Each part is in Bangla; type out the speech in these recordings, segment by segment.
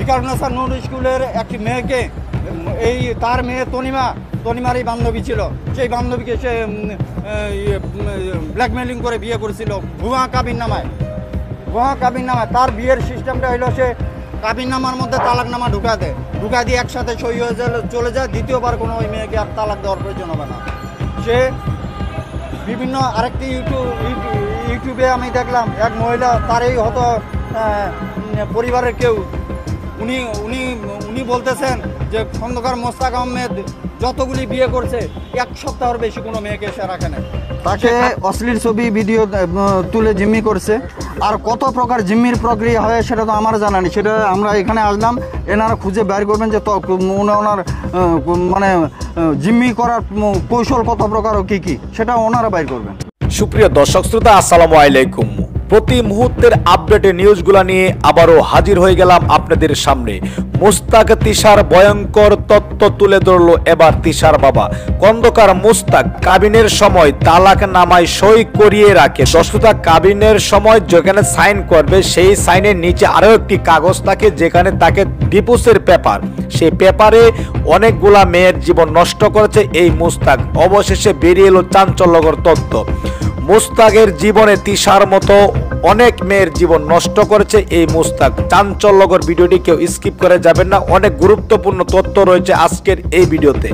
ভিকারুন্নেসা নূর স্কুলের একটি মেয়েকে তার মেয়ে তনিমারই বান্ধবী ছিল, সেই বান্ধবীকে সে ব্ল্যাকমেলিং করে বিয়ে করেছিল ভুয়া কাবিননামায়। তার বিয়ের সিস্টেমটা হলো সে কাবিননামার মধ্যে তালাকনামা ঢুকা দিয়ে একসাথে সই হয়ে চলে যায়। দ্বিতীয়বার কোনো ওই মেয়েকে আর তালাক দেওয়ার প্রয়োজন হবে না। সে বিভিন্ন আরেকটি ইউটিউবে আমি দেখলাম এক মহিলা, তারই হয়তো পরিবারের কেউ, উনি বলতেছেন যে খন্দকার মোস্তাক আহমেদ যতগুলি বিয়ে করছে 1 সপ্তাহের বেশি কোনো মেয়েকে সে রাখে না। তাকে অশ্লীল ছবি ভিডিও তুলে জিম্মি করছে। আর কত প্রকার জিম্মির প্রক্রিয়া হয় সেটা তো আমার জানা নেই, সেটা আমরা এখানে আসলাম, এনারা খুঁজে বের করবেন যে ওনার মানে জিম্মি করার কৌশল কত প্রকার ও কী সেটা ওনারা বের করবেন। সুপ্রিয় দর্শক শ্রোতা, আসসালামু আলাইকুম। প্রতি মুহূর্তের আপডেটের নিউজগুলো নিয়ে আবারও হাজির হয়ে গেলাম আপনাদের সামনে। মুস্তাক তিশার ভয়ঙ্কর তথ্য তুলে ধরলো এবার তিশার বাবা। খন্দকার মুস্তাক কাবিনের সময় তালাক নামায় সই করিয়ে রাখে। দর্শকরা, কাবিনের সময় যেখানে সাইন করবে সেই সাইনের নিচে আরো একটি কাগজ থাকে যেখানে তাকে ডিভোর্সের পেপার, সেই পেপারে অনেকগুলা মেয়ের জীবন নষ্ট করেছে এই মুস্তাক। অবশেষে বেরিয়ে এলো চাঞ্চল্যকর তথ্য। মুস্তাকের জীবনে তিশার মতো অনেক মেয়ের জীবন নষ্ট করেছে এই মুস্তাক। চাঞ্চল্যকর ভিডিওটি কেউ স্কিপ করে যাবেন না, অনেক গুরুত্বপূর্ণ তথ্য রয়েছে আজকের এই ভিডিওতে।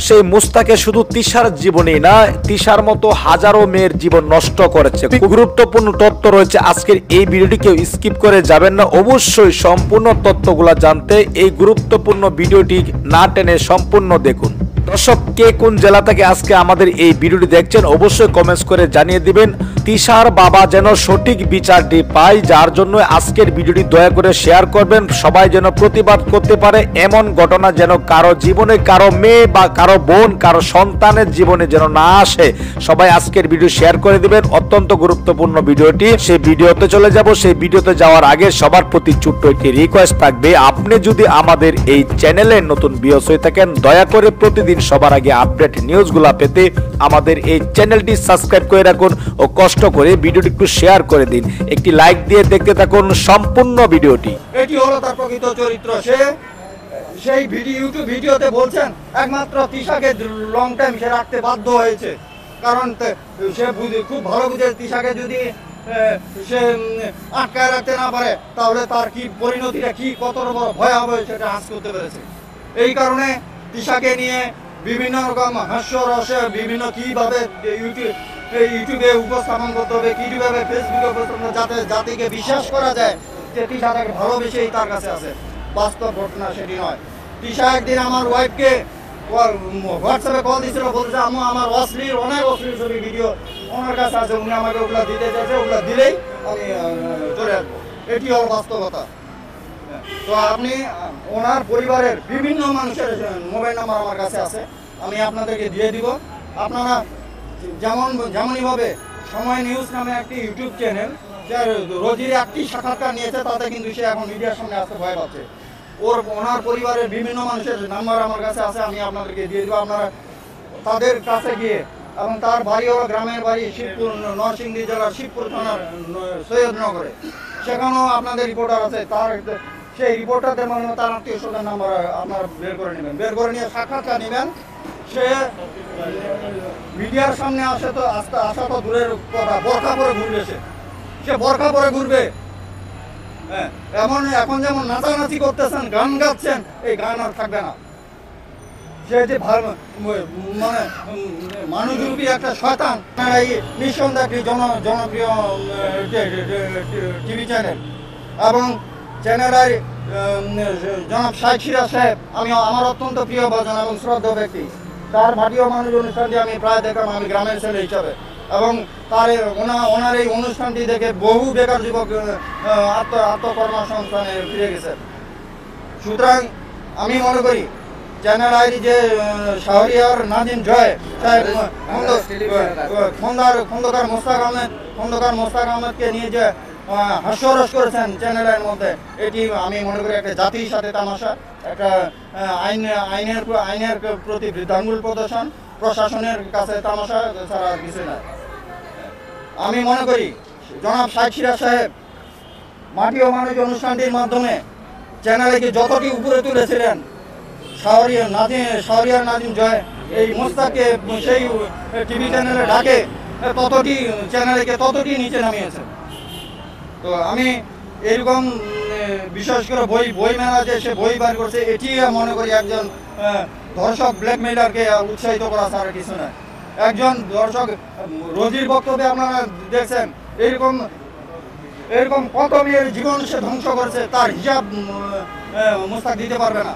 সেই মুস্তাকে শুধু তিশার জীবনই না, তিশার মতো হাজারো মেয়ের জীবন নষ্ট করেছে। গুরুত্বপূর্ণ তথ্য রয়েছে আজকের এই ভিডিওটি কেউ স্কিপ করে যাবেন না। অবশ্যই সম্পূর্ণ তথ্যগুলো জানতে এই গুরুত্বপূর্ণ ভিডিওটি না টেনে সম্পূর্ণ দেখুন। দর্শক, কে কোন জেলা থেকে আজকে আমাদের এই ভিডিওটি দেখছেন অবশ্যই কমেন্টস করে জানিয়ে দিবেন। তিশার বাবা যেন সঠিক বিচারটি পায়, যার জন্য আজকের ভিডিওটি দয়া করে শেয়ার করবেন। সবাই যেন প্রতিবাদ করতে পারে, এমন ঘটনা যেন কারো জীবনে, কারো মেয়ে বা কারো বোন, কারো সন্তানের জীবনে যেন না আসে। সবাই আজকের ভিডিও শেয়ার করে দিবেন। অত্যন্ত গুরুত্বপূর্ণ ভিডিওটি। সেই ভিডিওতে চলে যাব। সেই ভিডিওতে যাওয়ার আগে সবার প্রতি ছোট্ট একটি রিকোয়েস্ট থাকবে, আপনি যদি আমাদের এই চ্যানেলে নতুন ভিউয়ার্স হয়ে থাকেন, দয়া করে প্রতিদিন সবার আগে আপডেট নিউজগুলা পেতে আমাদের এই চ্যানেলটি সাবস্ক্রাইব করে রাখুন ও কষ্ট করে ভিডিওটি একটু শেয়ার করে দিন। একটি লাইক দিয়ে দেখতে থাকুন সম্পূর্ণ ভিডিওটি। এটি হলো তার প্রকৃত চরিত্র। সেই ইউটিউব ভিডিওতে বলছেন একমাত্র তিশাকে লং টাইম সে রাখতে বাধ্য হয়েছে, কারণ সে খুব ভালো বুঝে তিশাকে যদি সে আটকায় রাখতে না পারে তাহলে তার কি পরিণতিটা কি কত ভয়াবহ সেটা আঁচ করতে পেরেছে। এই কারণে তিশাকে নিয়ে বিভিন্ন রকম হাস্যরসে বিভিন্ন কিভাবে ইউটিউবে উপস্থাপন করতে হবে, কিভাবে ফেসবুকে উপস্থাপন, যাতে জাতিকে বিশ্বাস করা যায় যে তিশা তাকে ভালোবেসেই তার কাছে আছে। বাস্তব ঘটনা সেটি নয়। তিশা একদিন আমার ওয়াইফকে হোয়াটসঅ্যাপে কল দিয়েছিল, বলছে আমার অনেক অশ্লীল ছবি ভিডিও ওনার কাছে আছে, উনি আমাকে ওগুলা দিতে চাইছে, ওগুলা দিলেই আমি চলে আসবো। এটি হল বাস্তবতা। তো আপনি ওনার পরিবারের বিভিন্ন মানুষের মোবাইল নাম্বার আমার কাছে আছে, আমি আপনাদেরকে দিয়ে দিব। আপনারা যেমনইভাবে সময় নিউজ নামে একটি ইউটিউব চ্যানেল, সে রোজির একটি সাক্ষাৎকার নিয়েছে, তাতে কিন্তু সে এখন মিডিয়ার সামনে আসতে ভয় পাচ্ছে। ওনার পরিবারের বিভিন্ন মানুষের নাম্বার আমার কাছে আছে, আমি আপনাদেরকে দিয়ে দেবো। আপনারা তাদের কাছে গিয়ে, এবং তার বাড়ি হলো গ্রামের বাড়ি শিবপুর, নরসিংদী জেলার শিবপুর থানার সৈয়দনগরে, সেখানেও আপনাদের রিপোর্টার আছে। সেই রিপোর্টারদের মাধ্যমে তার আত্মীয় স্বজনের নাম্বার আপনারা বের করে নেবেন, বের করে নিয়ে সাক্ষাৎকার নেবেন। সে মিডিয়ার সামনে আসা তো দূরের কথা, বোরখা পরে ঘুরবে, সে বোরখা পরে ঘুরবে। হ্যাঁ, এখন যেমন নাচানাচি করতেছেন, গান গাচ্ছেন, এই গান আর থাকবে না। সে যে মানে মানুষরূপী একটা শয়তান। এই নিঃসন্দেহে একটি জনপ্রিয় টিভি চ্যানেল, এবং চ্যানেলের জনাব শাইখ সিরাজ সাহেব আমার অত্যন্ত প্রিয় ভজন এবং শ্রদ্ধা ব্যক্তি। তার ভাটিও মানুষ অনুষ্ঠানটি আমি প্রায় দেখলাম, আমি গ্রামের ছেলে হিসাবে, এবং ওনার এই অনুষ্ঠানটি দেখে বহু বেকার যুবক আত্মকর্মসংস্থানে ফিরে গেছে। সুতরাং আমি মনে করি চ্যানেল আইডি যে শাহরিয়ার নাজিম জয় সাহেব খন্দকার মোস্তাক আহমেদকে নিয়ে যে হাস্যরস করেছেন চ্যানেলের মধ্যে, এটি আমি মনে করি একটা জাতির সাথে তামাশা, একটা আইনের প্রতি বৃদ্ধাঙ্গুল প্রদর্শন, প্রশাসনের কাছে তামাশা ছাড়া আর কিছু নয়। আমি মনে করি জনাব শাইখ সিরাজ সাহেব মাটি ও মানুষ অনুষ্ঠানটির মাধ্যমে চ্যানেলকে যতটি উপরে তুলেছিলেন শাহরিয়ার নাজিম জয় এই মোস্তাককে সেই টিভি চ্যানেলে ডাকে ততটি চ্যানেলকে ততটি নিচে নামিয়েছে। তো আমি এরকম বিশেষ করে বই মেলা যে সে বই বার করছে, এটি মনে করি একজন দর্শক ব্ল্যাকমেইলারকে উৎসাহিত করা ছাড়া কিছু নয়। একজন দর্শক রোজির বক্তব্যে আপনারা দেখছেন এরকম কত মেয়ের জীবন সে ধ্বংস করছে, তার হিসাব মোস্তাক দিতে পারবে না।